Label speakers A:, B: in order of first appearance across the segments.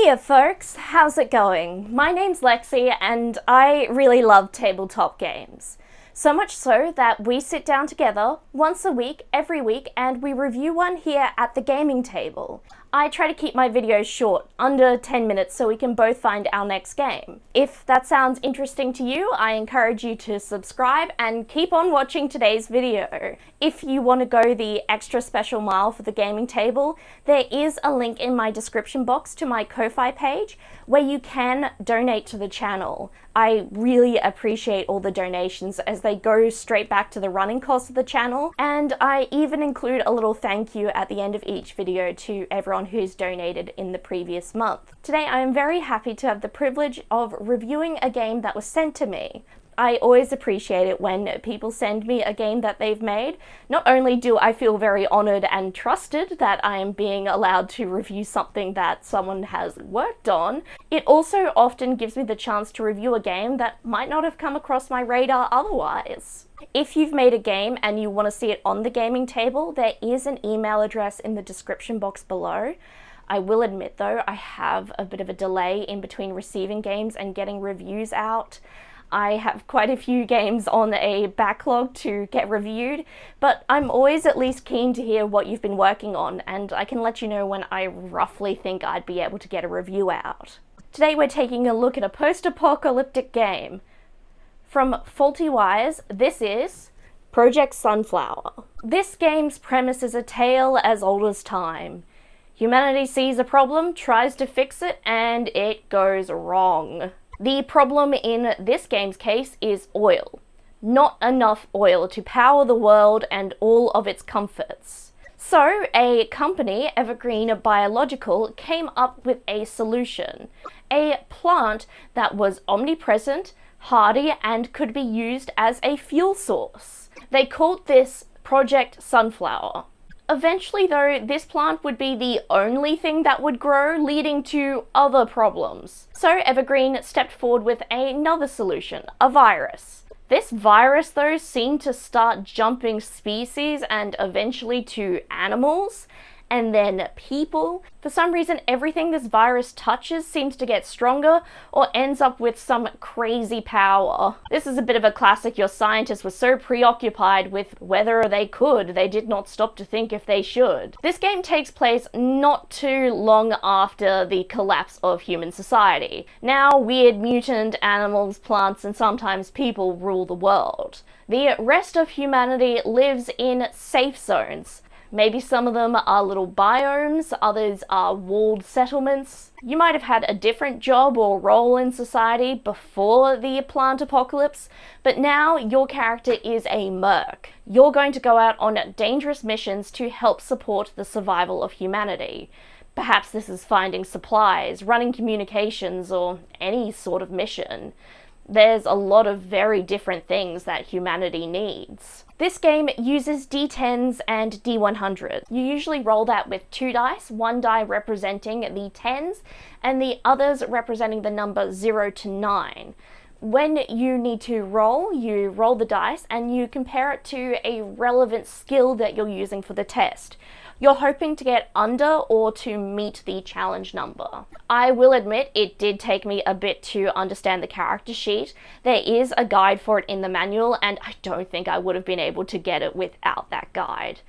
A: Hiya folks, how's it going? My name's Lexi and I really love tabletop games. So much so that we sit down together once a week, every week, and we review one here at the gaming table. I try to keep my videos short, under 10 minutes, so we can both find our next game. If that sounds interesting to you, I encourage you to subscribe and keep on watching today's video. If you want to go the extra special mile for the gaming table, there is a link in my description box to my Ko-Fi page where you can donate to the channel. I really appreciate all the donations as they go straight back to the running costs of the channel, and I even include a little thank you at the end of each video to everyone who's donated in the previous month. Today I am very happy to have the privilege of reviewing a game that was sent to me. I always appreciate it when people send me a game that they've made. Not only do I feel very honored and trusted that I am being allowed to review something that someone has worked on, it also often gives me the chance to review a game that might not have come across my radar otherwise. If you've made a game and you want to see it on the gaming table, there is an email address in the description box below. I will admit though, I have a bit of a delay in between receiving games and getting reviews out. I have quite a few games on a backlog to get reviewed, but I'm always at least keen to hear what you've been working on, and I can let you know when I roughly think I'd be able to get a review out. Today we're taking a look at a post-apocalyptic game. From Faulty Wires, this is Project Sunflower. This game's premise is a tale as old as time. Humanity sees a problem, tries to fix it, and it goes wrong. The problem in this game's case is oil. Not enough oil to power the world and all of its comforts. So a company, Evergreen Biological, came up with a solution. A plant that was omnipresent, hardy, and could be used as a fuel source. They called this Project Sunflower. Eventually though, this plant would be the only thing that would grow, leading to other problems. So Evergreen stepped forward with another solution, a virus. This virus though seemed to start jumping species and eventually to animals, and then people. For some reason, everything this virus touches seems to get stronger or ends up with some crazy power. This is a bit of a classic. Your scientists were so preoccupied with whether they could, they did not stop to think if they should. This game takes place not too long after the collapse of human society. Now weird mutant animals, plants, and sometimes people rule the world. The rest of humanity lives in safe zones. Maybe some of them are little biomes, others are walled settlements. You might have had a different job or role in society before the plant apocalypse, but now your character is a merc. You're going to go out on dangerous missions to help support the survival of humanity. Perhaps this is finding supplies, running communications, or any sort of mission. There's a lot of very different things that humanity needs. This game uses D10s and D100s. You usually roll that with 2 dice, 1 die representing the 10s and the others representing the number 0 to 9. When you need to roll, you roll the dice and you compare it to a relevant skill that you're using for the test. You're hoping to get under or to meet the challenge number. I will admit it did take me a bit to understand the character sheet. There is a guide for it in the manual, and I don't think I would have been able to get it without that guide.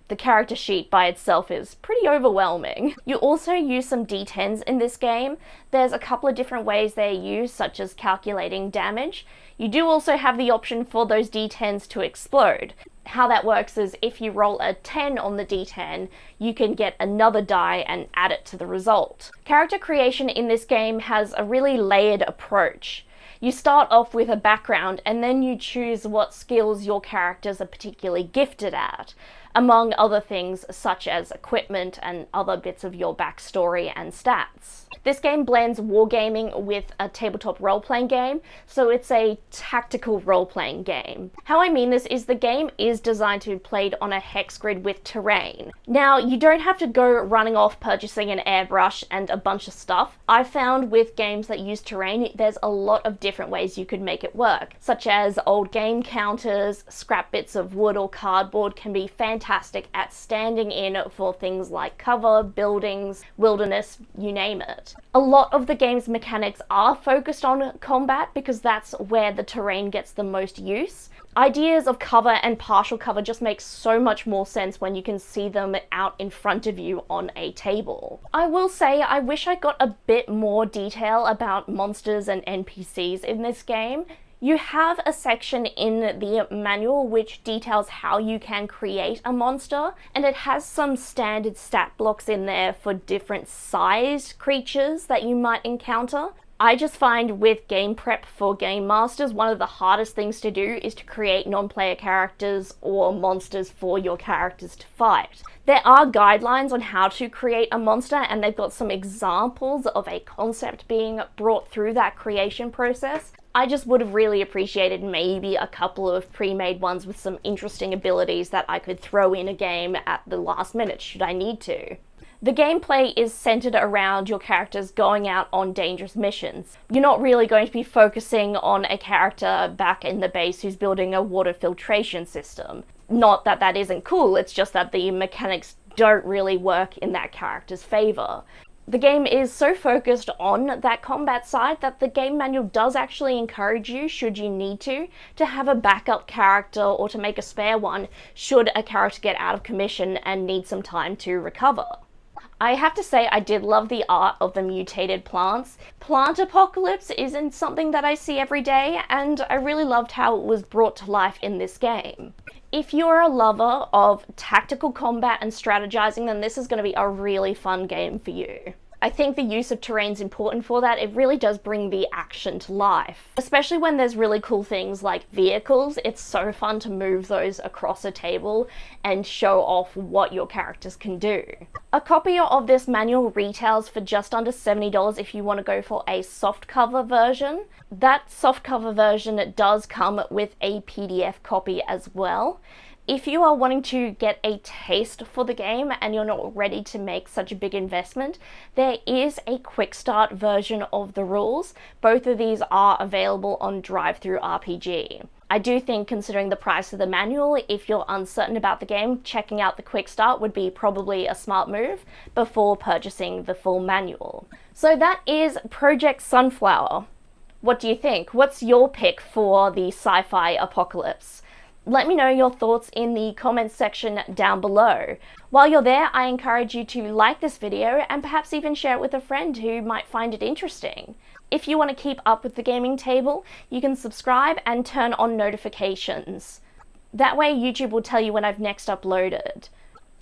A: The character sheet by itself is pretty overwhelming. You also use some D10s in this game. There's a couple of different ways they're used, such as calculating damage. You do also have the option for those D10s to explode. How that works is if you roll a 10 on the D10, you can get another die and add it to the result. Character creation in this game has a really layered approach. You start off with a background and then you choose what skills your characters are particularly gifted at, among other things such as equipment and other bits of your backstory and stats. This game blends wargaming with a tabletop role-playing game, so it's a tactical role-playing game. How I mean this is the game is designed to be played on a hex grid with terrain. Now, you don't have to go running off purchasing an airbrush and a bunch of stuff. I've found with games that use terrain, there's a lot of different ways you could make it work, such as old game counters, scrap bits of wood or cardboard can be fantastic at standing in for things like cover, buildings, wilderness, you name it. A lot of the game's mechanics are focused on combat because that's where the terrain gets the most use. Ideas of cover and partial cover just make so much more sense when you can see them out in front of you on a table. I will say I wish I got a bit more detail about monsters and NPCs in this game. You have a section in the manual which details how you can create a monster, and it has some standard stat blocks in there for different sized creatures that you might encounter. I just find with game prep for Game Masters, one of the hardest things to do is to create non-player characters or monsters for your characters to fight. There are guidelines on how to create a monster, and they've got some examples of a concept being brought through that creation process. I just would have really appreciated maybe a couple of pre-made ones with some interesting abilities that I could throw in a game at the last minute should I need to. The gameplay is centered around your characters going out on dangerous missions. You're not really going to be focusing on a character back in the base who's building a water filtration system. Not that that isn't cool, it's just that the mechanics don't really work in that character's favor. The game is so focused on that combat side that the game manual does actually encourage you, should you need to have a backup character or to make a spare one should a character get out of commission and need some time to recover. I have to say I did love the art of the mutated plants. Plant apocalypse isn't something that I see every day, and I really loved how it was brought to life in this game. If you're a lover of tactical combat and strategizing, then this is going to be a really fun game for you. I think the use of terrain is important for that. It really does bring the action to life. Especially when there's really cool things like vehicles, it's so fun to move those across a table and show off what your characters can do. A copy of this manual retails for just under $70 if you want to go for a softcover version. That softcover version does come with a PDF copy as well. If you are wanting to get a taste for the game and you're not ready to make such a big investment, there is a quick start version of the rules. Both of these are available on drive-thru RPG. I do think, considering the price of the manual, if you're uncertain about the game, checking out the quick start would be probably a smart move before purchasing the full manual. So that is Project Sunflower. What do you think? What's your pick for the sci-fi apocalypse? Let me know your thoughts in the comments section down below. While you're there, I encourage you to like this video and perhaps even share it with a friend who might find it interesting. If you want to keep up with the gaming table, you can subscribe and turn on notifications. That way YouTube will tell you when I've next uploaded.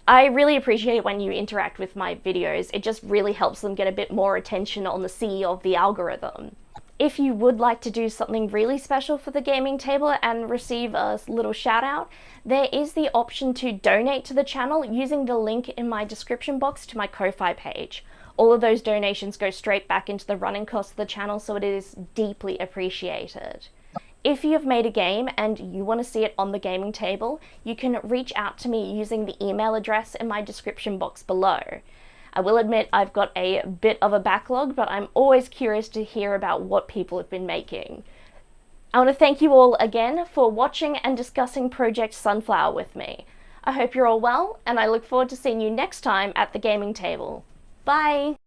A: I really appreciate when you interact with my videos. It just really helps them get a bit more attention on the sea of the algorithm. If you would like to do something really special for the gaming table and receive a little shout out, there is the option to donate to the channel using the link in my description box to my Ko-Fi page. All of those donations go straight back into the running costs of the channel, so it is deeply appreciated. If you have made a game and you want to see it on the gaming table, you can reach out to me using the email address in my description box below. I will admit I've got a bit of a backlog, but I'm always curious to hear about what people have been making. I want to thank you all again for watching and discussing Project Sunflower with me. I hope you're all well, and I look forward to seeing you next time at the gaming table. Bye!